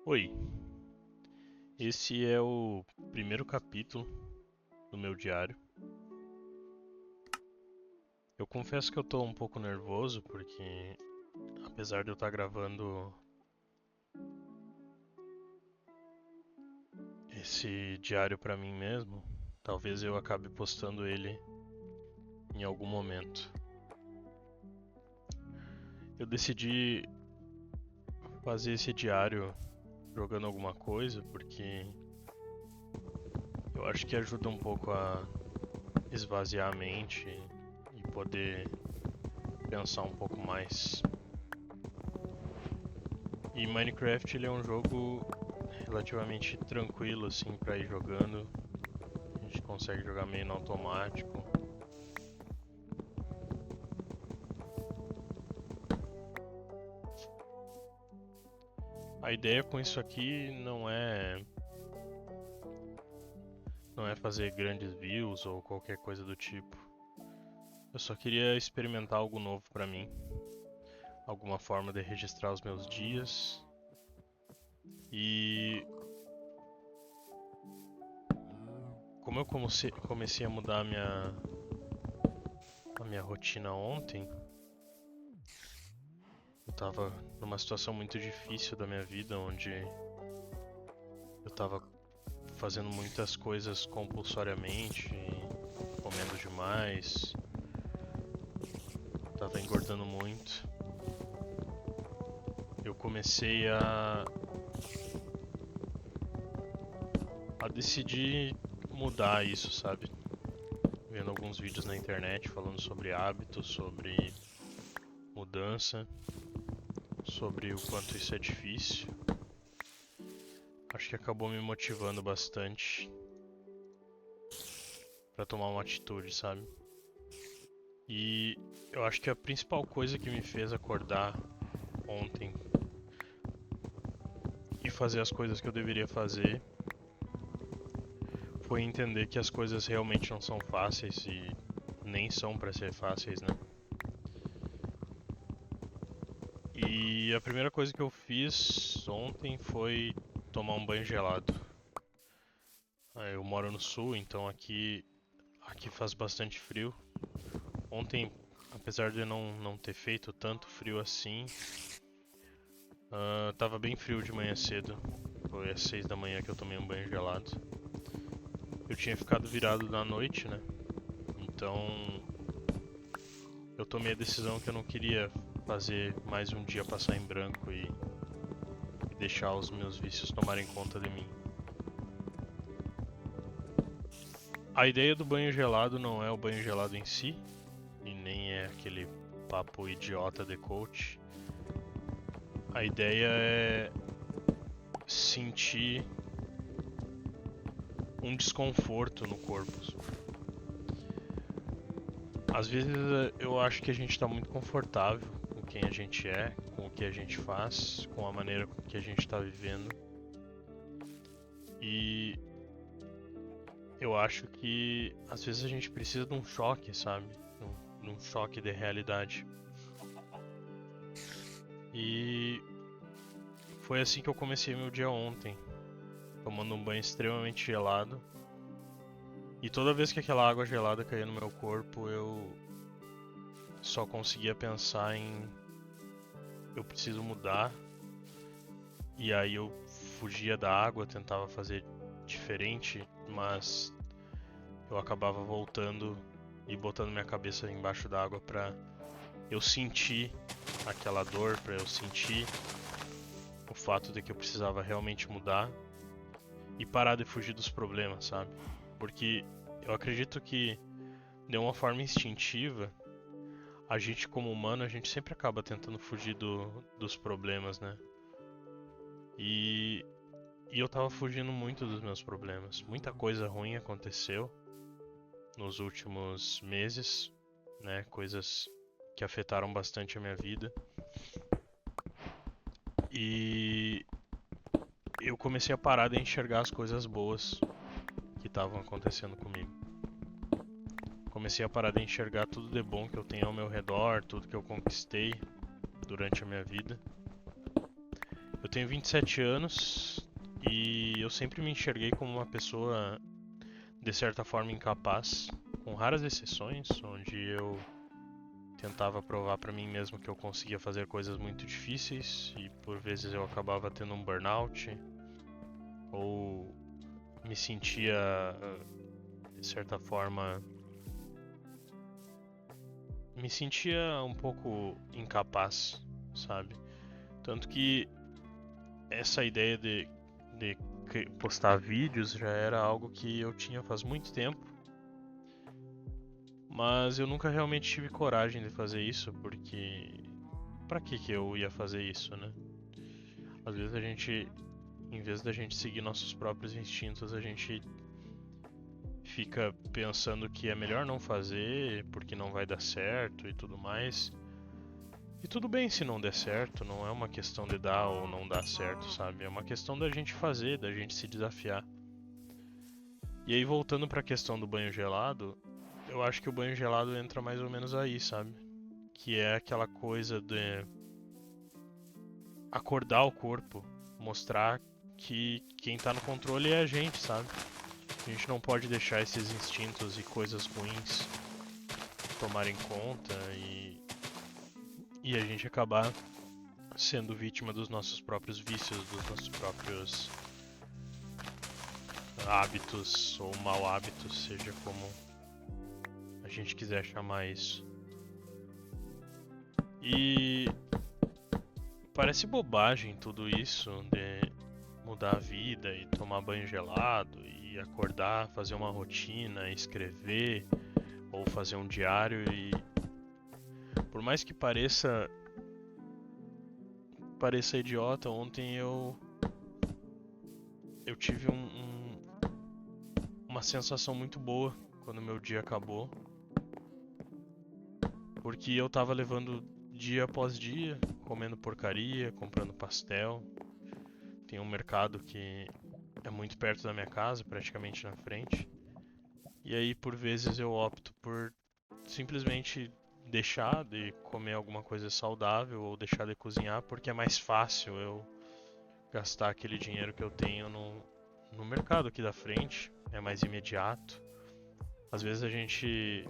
Oi, esse é o primeiro capítulo do meu diário. Eu confesso que eu tô um pouco nervoso porque, apesar de eu estar gravando esse diário pra mim mesmo, talvez eu acabe postando ele em algum momento. Eu decidi fazer esse diário jogando alguma coisa porque eu acho que ajuda um pouco a esvaziar a mente e poder pensar um pouco mais. E Minecraft ele é um jogo relativamente tranquilo assim para ir jogando. A gente consegue jogar meio no automático. A ideia com isso aqui não é fazer grandes views ou qualquer coisa do tipo. Eu só queria experimentar algo novo para mim, alguma forma de registrar os meus dias. E como eu comecei a mudar a minha rotina ontem, eu tava numa situação muito difícil da minha vida, onde eu tava fazendo muitas coisas compulsoriamente, comendo demais, tava engordando muito. Eu comecei a decidir mudar isso, sabe? Vendo alguns vídeos na internet falando sobre hábitos, sobre mudança, sobre o quanto isso é difícil. Acho que acabou me motivando bastante pra tomar uma atitude, sabe? E eu acho que a principal coisa que me fez acordar ontem e fazer as coisas que eu deveria fazer foi entender que as coisas realmente não são fáceis e nem são pra ser fáceis, né? E a primeira coisa que eu fiz ontem foi tomar um banho gelado. Eu moro no sul, então aqui faz bastante frio. Ontem, apesar de não ter feito tanto frio assim, tava bem frio de manhã cedo. Foi às 6 da manhã que eu tomei um banho gelado. Eu tinha ficado virado na noite, né? Então eu tomei a decisão que eu não queria fazer mais um dia passar em branco e deixar os meus vícios tomarem conta de mim. A ideia do banho gelado não é o banho gelado em si, e nem é aquele papo idiota de coach. A ideia é sentir um desconforto no corpo. Às vezes eu acho que a gente está muito confortável com quem a gente é, com o que a gente faz, com a maneira com que a gente está vivendo. E eu acho que às vezes a gente precisa de um choque, sabe? De um choque de realidade. E foi assim que eu comecei meu dia ontem, tomando um banho extremamente gelado. E toda vez que aquela água gelada caía no meu corpo, eu só conseguia pensar em eu preciso mudar. E aí eu fugia da água, tentava fazer diferente, mas eu acabava voltando e botando minha cabeça embaixo da água pra eu sentir aquela dor, pra eu sentir o fato de que eu precisava realmente mudar e parar de fugir dos problemas, sabe? Porque eu acredito que de uma forma instintiva, a gente como humano, a gente sempre acaba tentando fugir dos problemas, né? E, e eu tava fugindo muito dos meus problemas. Muita coisa ruim aconteceu nos últimos meses, né? Coisas que afetaram bastante a minha vida. E eu comecei a parar de enxergar as coisas boas que estavam acontecendo comigo. Comecei a parar de enxergar tudo de bom que eu tenho ao meu redor, tudo que eu conquistei durante a minha vida. Eu tenho 27 anos e eu sempre me enxerguei como uma pessoa, de certa forma, incapaz, com raras exceções, onde eu tentava provar pra mim mesmo que eu conseguia fazer coisas muito difíceis e por vezes eu acabava tendo um burnout ou me sentia, de certa forma, me sentia um pouco incapaz, sabe? Tanto que essa ideia de postar vídeos já era algo que eu tinha faz muito tempo, mas eu nunca realmente tive coragem de fazer isso, porque pra que eu ia fazer isso, né? Às vezes a gente, em vez da gente seguir nossos próprios instintos, a gente fica pensando que é melhor não fazer porque não vai dar certo e tudo mais. E tudo bem se não der certo, não é uma questão de dar ou não dar certo, sabe? É uma questão da gente fazer, da gente se desafiar. E aí, voltando pra questão do banho gelado, eu acho que o banho gelado entra mais ou menos aí, sabe? Que é aquela coisa de acordar o corpo, mostrar que quem tá no controle é a gente, sabe? A gente não pode deixar esses instintos e coisas ruins tomarem conta e a gente acabar sendo vítima dos nossos próprios vícios, dos nossos próprios hábitos ou mau hábitos, seja como a gente quiser chamar isso. E parece bobagem tudo isso de mudar a vida e tomar banho gelado e acordar, fazer uma rotina, escrever ou fazer um diário e por mais que pareça idiota, ontem eu tive uma sensação muito boa quando meu dia acabou, porque eu tava levando dia após dia, comendo porcaria, comprando pastel. Tem um mercado que é muito perto da minha casa, praticamente na frente. E aí por vezes eu opto por simplesmente deixar de comer alguma coisa saudável ou deixar de cozinhar porque é mais fácil eu gastar aquele dinheiro que eu tenho no mercado aqui da frente, é mais imediato. Às vezes a gente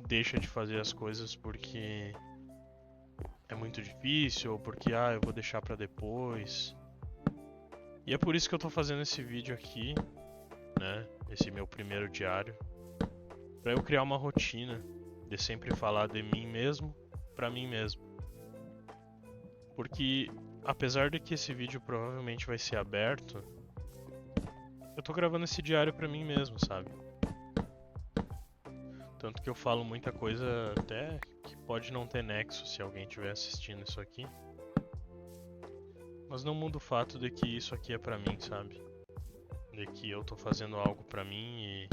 deixa de fazer as coisas porque é muito difícil ou porque eu vou deixar pra depois. E é por isso que eu tô fazendo esse vídeo aqui, né? Esse meu primeiro diário, pra eu criar uma rotina de sempre falar de mim mesmo pra mim mesmo. Porque apesar de que esse vídeo provavelmente vai ser aberto, eu tô gravando esse diário pra mim mesmo, sabe? Tanto que eu falo muita coisa até que pode não ter nexo se alguém estiver assistindo isso aqui. Mas não muda o fato de que isso aqui é pra mim, sabe? De que eu tô fazendo algo pra mim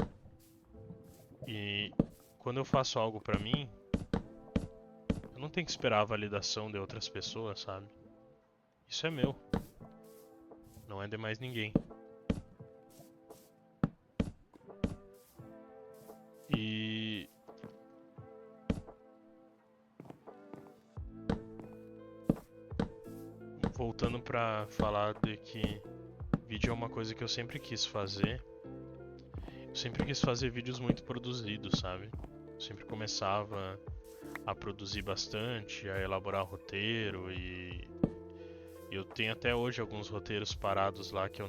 e quando eu faço algo pra mim, eu não tenho que esperar a validação de outras pessoas, sabe? Isso é meu, não é de mais ninguém. E voltando pra falar de que vídeo é uma coisa que eu sempre quis fazer. Eu sempre quis fazer vídeos muito produzidos, sabe? Eu sempre começava a produzir bastante, a elaborar roteiro e eu tenho até hoje alguns roteiros parados lá que eu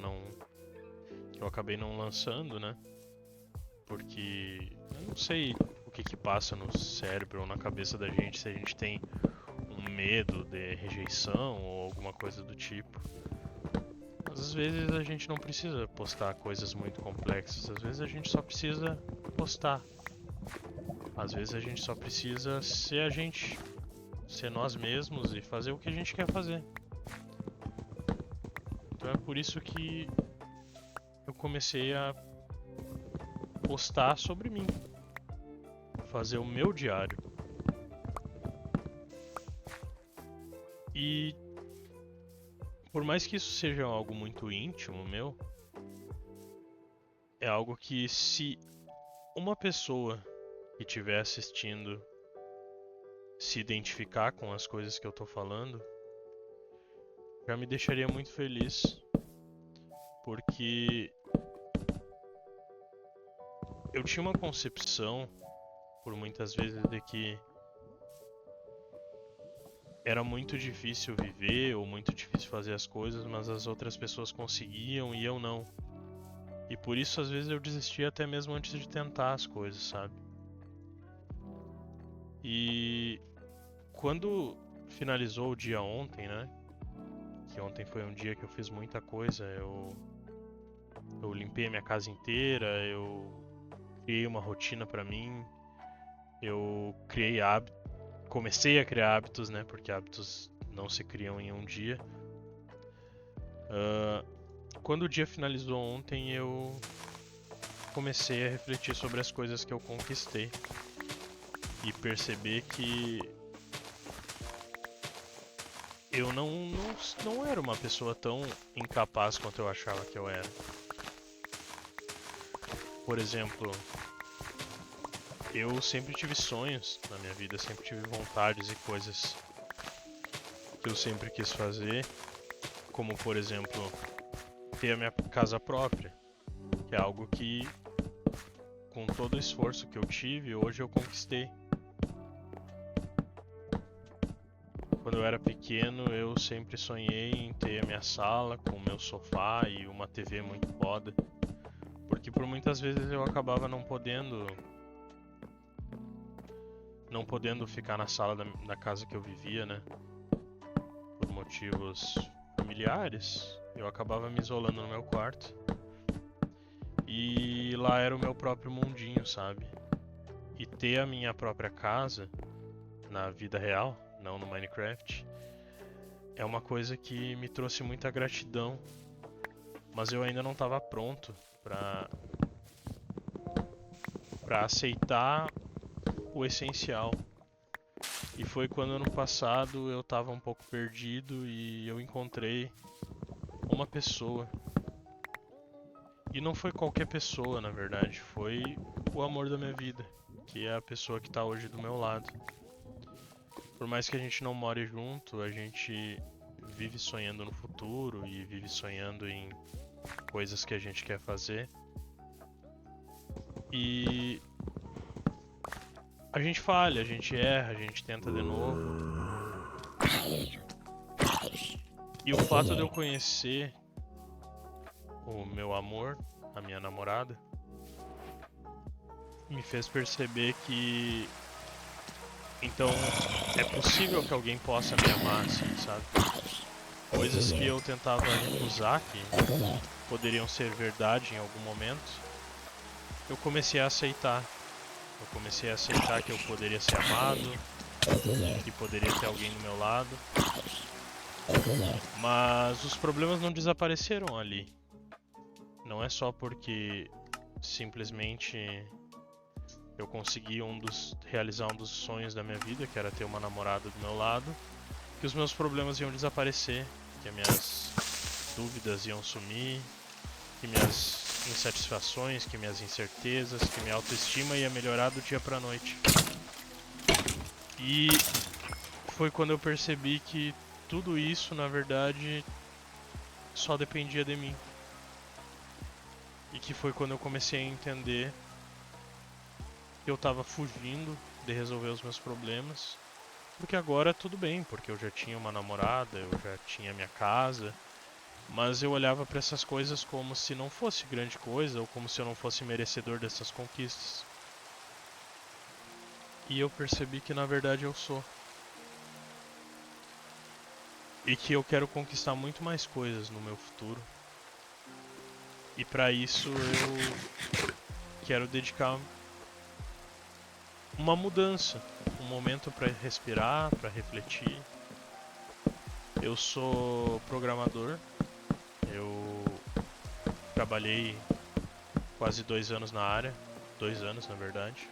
acabei não lançando, né? Porque eu não sei o que passa no cérebro ou na cabeça da gente, se a gente tem um medo de rejeição ou alguma coisa do tipo. Às vezes a gente não precisa postar coisas muito complexas, às vezes a gente só precisa postar. Às vezes a gente só precisa ser a gente, ser nós mesmos e fazer o que a gente quer fazer. Então é por isso que eu comecei a postar sobre mim, fazer o meu diário. E por mais que isso seja algo muito íntimo meu, é algo que se uma pessoa que estiver assistindo se identificar com as coisas que eu tô falando, já me deixaria muito feliz, porque eu tinha uma concepção, por muitas vezes, de que era muito difícil viver ou muito difícil fazer as coisas, mas as outras pessoas conseguiam e eu não. E por isso, às vezes, eu desistia até mesmo antes de tentar as coisas, sabe? E quando finalizou o dia ontem, né? Que ontem foi um dia que eu fiz muita coisa. Eu limpei a minha casa inteira, eu criei uma rotina pra mim, eu criei hábitos, comecei a criar hábitos, né? Porque hábitos não se criam em um dia. Quando o dia finalizou ontem, eu comecei a refletir sobre as coisas que eu conquistei e perceber que eu não era uma pessoa tão incapaz quanto eu achava que eu era. Por exemplo, eu sempre tive sonhos na minha vida, sempre tive vontades e coisas que eu sempre quis fazer, como por exemplo, ter a minha casa própria, que é algo que, com todo o esforço que eu tive, hoje eu conquistei. Quando eu era pequeno, eu sempre sonhei em ter a minha sala com o meu sofá e uma TV muito foda, porque por muitas vezes eu acabava não podendo ficar na sala da casa que eu vivia, né? Por motivos familiares, eu acabava me isolando no meu quarto. E lá era o meu próprio mundinho, sabe? E ter a minha própria casa na vida real, não no Minecraft, é uma coisa que me trouxe muita gratidão, mas eu ainda não estava pronto para aceitar o essencial. E foi quando ano passado eu estava um pouco perdido e eu encontrei uma pessoa. E não foi qualquer pessoa, na verdade, foi o amor da minha vida, que é a pessoa que está hoje do meu lado. Por mais que a gente não more junto, a gente vive sonhando no futuro e vive sonhando em coisas que a gente quer fazer. E a gente falha, a gente erra, a gente tenta de novo. E o fato de eu conhecer o meu amor, a minha namorada, me fez perceber que então é possível que alguém possa me amar assim, sabe? Coisas que eu tentava recusar, que poderiam ser verdade em algum momento, eu comecei a aceitar. Eu comecei a aceitar que eu poderia ser amado, que poderia ter alguém do meu lado. Mas os problemas não desapareceram ali. Não é só porque simplesmente eu consegui realizar um dos sonhos da minha vida, que era ter uma namorada do meu lado, que os meus problemas iam desaparecer, que as minhas dúvidas iam sumir, que minhas insatisfações, que minhas incertezas, que minha autoestima ia melhorar do dia pra noite. E foi quando eu percebi que tudo isso, na verdade, só dependia de mim. E que foi quando eu comecei a entender que eu tava fugindo de resolver os meus problemas. Porque agora tudo bem, porque eu já tinha uma namorada, eu já tinha minha casa. Mas eu olhava para essas coisas como se não fosse grande coisa, ou como se eu não fosse merecedor dessas conquistas. E eu percebi que na verdade eu sou. E que eu quero conquistar muito mais coisas no meu futuro. E para isso eu quero dedicar uma mudança, um momento para respirar, para refletir. Eu sou programador. Eu trabalhei quase 2 anos na área, 2 anos na verdade.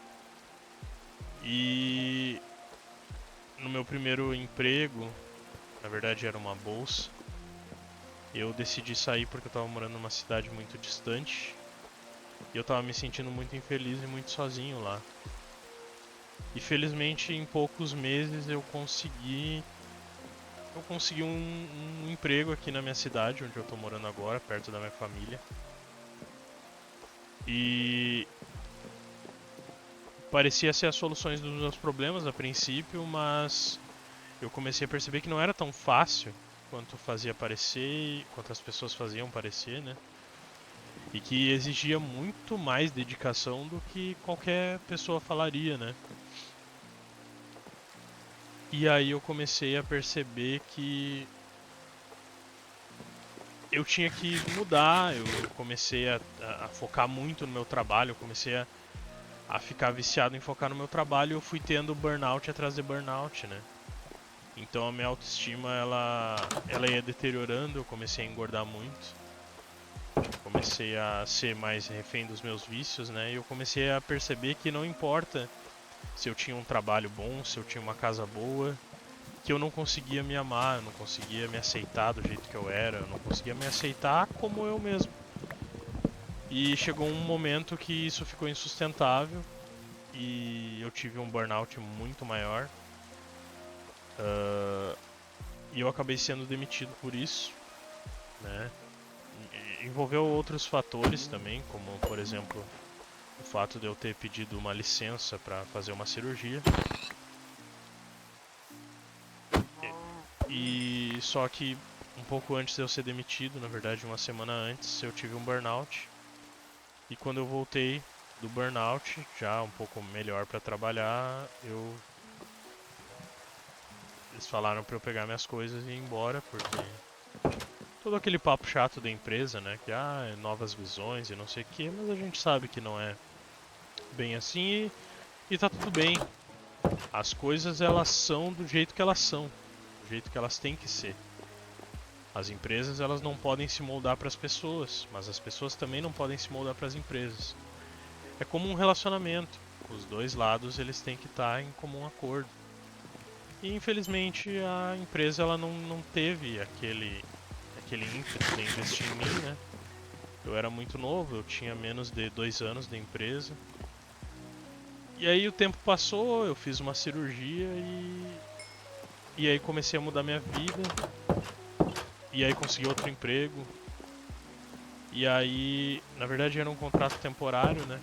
E no meu primeiro emprego, na verdade era uma bolsa, eu decidi sair porque eu estava morando numa cidade muito distante e eu estava me sentindo muito infeliz e muito sozinho lá. E felizmente em poucos meses eu consegui eu consegui um emprego aqui na minha cidade, onde eu tô morando agora, perto da minha família. E parecia ser as soluções dos meus problemas a princípio, mas eu comecei a perceber que não era tão fácil quanto fazia parecer, quanto as pessoas faziam parecer, né? E que exigia muito mais dedicação do que qualquer pessoa falaria, né? E aí eu comecei a perceber que eu tinha que mudar, eu comecei a focar muito no meu trabalho, eu comecei a ficar viciado em focar no meu trabalho e eu fui tendo burnout atrás de burnout, né? Então a minha autoestima ela ia deteriorando, eu comecei a engordar muito, comecei a ser mais refém dos meus vícios, né? E eu comecei a perceber que não importa se eu tinha um trabalho bom, se eu tinha uma casa boa, que eu não conseguia me amar, eu não conseguia me aceitar do jeito que eu era, eu não conseguia me aceitar como eu mesmo. E chegou um momento que isso ficou insustentável e eu tive um burnout muito maior. Uh, e eu acabei sendo demitido por isso, né? Envolveu outros fatores também, como por exemplo o fato de eu ter pedido uma licença para fazer uma cirurgia. E só que um pouco antes de eu ser demitido, na verdade uma semana antes, eu tive um burnout. E quando eu voltei do burnout, já um pouco melhor para trabalhar, eles falaram para eu pegar minhas coisas e ir embora, porque todo aquele papo chato da empresa, né, que novas visões e não sei o que, mas a gente sabe que não é bem assim e tá tudo bem. As coisas elas são do jeito que elas são, do jeito que elas têm que ser. As empresas elas não podem se moldar para as pessoas, mas as pessoas também não podem se moldar para as empresas. É como um relacionamento. Os dois lados eles têm que estar em comum acordo. E infelizmente a empresa ela não teve aquele ímpeto de investir em mim, né? Eu era muito novo, eu tinha menos de 2 anos de empresa. E aí o tempo passou, eu fiz uma cirurgia e aí comecei a mudar minha vida. E aí consegui outro emprego. E aí, na verdade era um contrato temporário, né?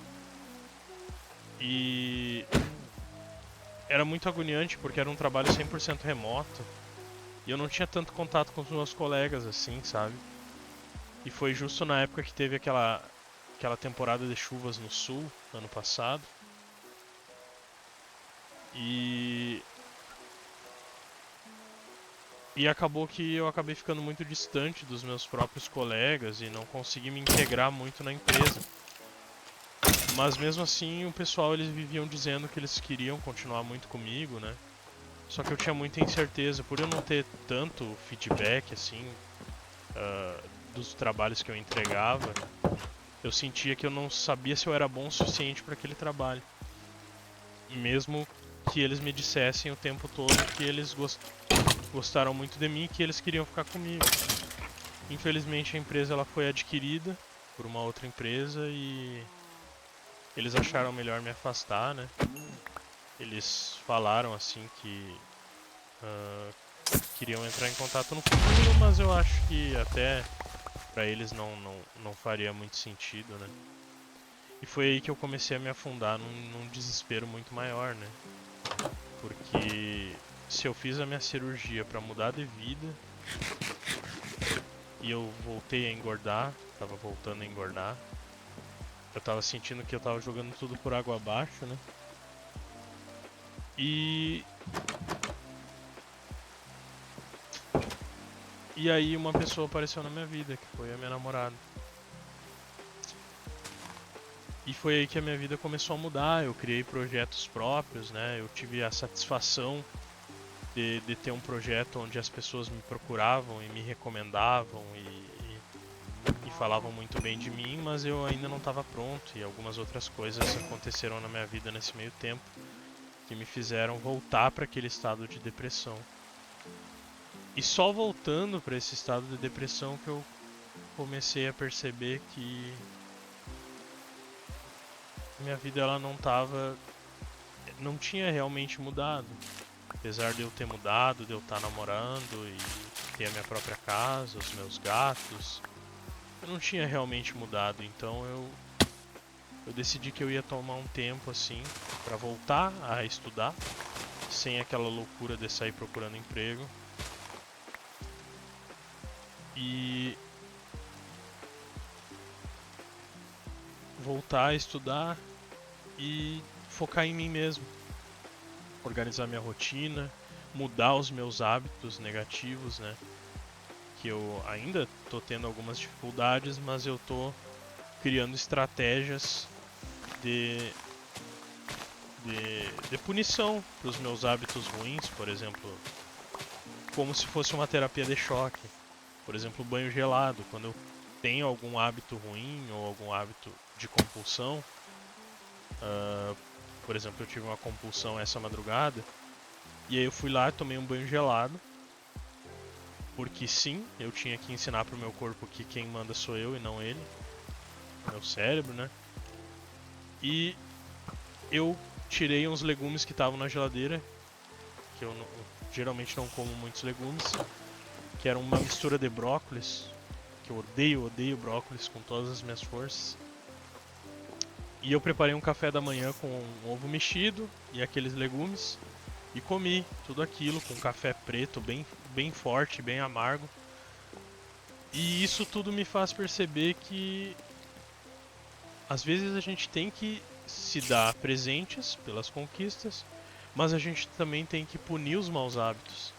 E era muito agoniante porque era um trabalho 100% remoto. E eu não tinha tanto contato com os meus colegas assim, sabe? E foi justo na época que teve aquela temporada de chuvas no sul, ano passado. E e acabou que eu acabei ficando muito distante dos meus próprios colegas e não consegui me integrar muito na empresa. Mas mesmo assim, o pessoal eles viviam dizendo que eles queriam continuar muito comigo, né? Só que eu tinha muita incerteza por eu não ter tanto feedback assim dos trabalhos que eu entregava. Eu sentia que eu não sabia se eu era bom o suficiente para aquele trabalho. Mesmo que eles me dissessem o tempo todo que eles gostaram muito de mim e que eles queriam ficar comigo. Infelizmente a empresa ela foi adquirida por uma outra empresa e eles acharam melhor me afastar, né? Eles falaram assim que queriam entrar em contato no futuro, mas eu acho que até para eles não faria muito sentido, né? E foi aí que eu comecei a me afundar num desespero muito maior, né? Porque se eu fiz a minha cirurgia para mudar de vida e eu voltei a engordar, tava voltando a engordar, eu tava sentindo que eu tava jogando tudo por água abaixo, né? E e aí uma pessoa apareceu na minha vida, que foi a minha namorada. E foi aí que a minha vida começou a mudar, eu criei projetos próprios, né? Eu tive a satisfação de ter um projeto onde as pessoas me procuravam e me recomendavam e falavam muito bem de mim, mas eu ainda não estava pronto e algumas outras coisas aconteceram na minha vida nesse meio tempo que me fizeram voltar para aquele estado de depressão. E só voltando para esse estado de depressão que eu comecei a perceber que minha vida ela não tinha realmente mudado. Apesar de eu ter mudado, de eu estar namorando e ter a minha própria casa, os meus gatos, eu não tinha realmente mudado, então eu decidi que eu ia tomar um tempo assim para voltar a estudar, sem aquela loucura de sair procurando emprego. E voltar a estudar e focar em mim mesmo, organizar minha rotina, mudar os meus hábitos negativos, né? Que eu ainda tô tendo algumas dificuldades, mas eu tô criando estratégias de, de punição para os meus hábitos ruins, por exemplo, como se fosse uma terapia de choque. Por exemplo, banho gelado. Quando eu tenho algum hábito ruim ou algum hábito de compulsão, por exemplo, eu tive uma compulsão essa madrugada, e aí eu fui lá e tomei um banho gelado, porque sim, eu tinha que ensinar pro meu corpo que quem manda sou eu e não ele, meu cérebro, né? E eu tirei uns legumes que estavam na geladeira, que eu geralmente não como muitos legumes, que era uma mistura de brócolis, que eu odeio brócolis com todas as minhas forças. E eu preparei um café da manhã com um ovo mexido e aqueles legumes e comi tudo aquilo com café preto bem forte, bem amargo. E isso tudo me faz perceber que às vezes a gente tem que se dar presentes pelas conquistas, mas a gente também tem que punir os maus hábitos.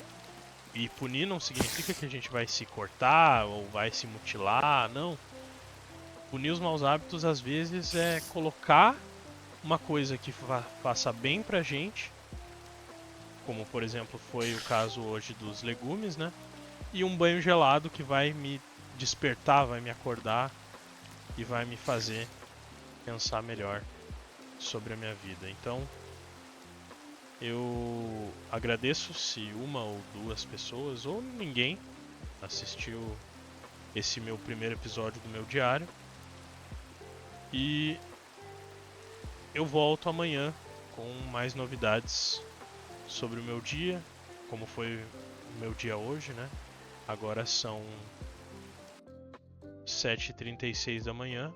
E punir não significa que a gente vai se cortar ou vai se mutilar, não. Punir os maus hábitos às vezes é colocar uma coisa que faça bem pra gente, como por exemplo foi o caso hoje dos legumes, né? E um banho gelado que vai me despertar, vai me acordar e vai me fazer pensar melhor sobre a minha vida. Então, eu agradeço se uma ou duas pessoas ou ninguém assistiu esse meu primeiro episódio do meu diário. E eu volto amanhã com mais novidades sobre o meu dia, como foi o meu dia hoje, né? Agora são 7h36 da manhã.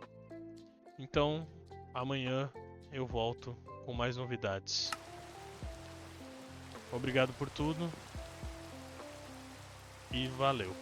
Então, amanhã eu volto com mais novidades. Obrigado por tudo e valeu.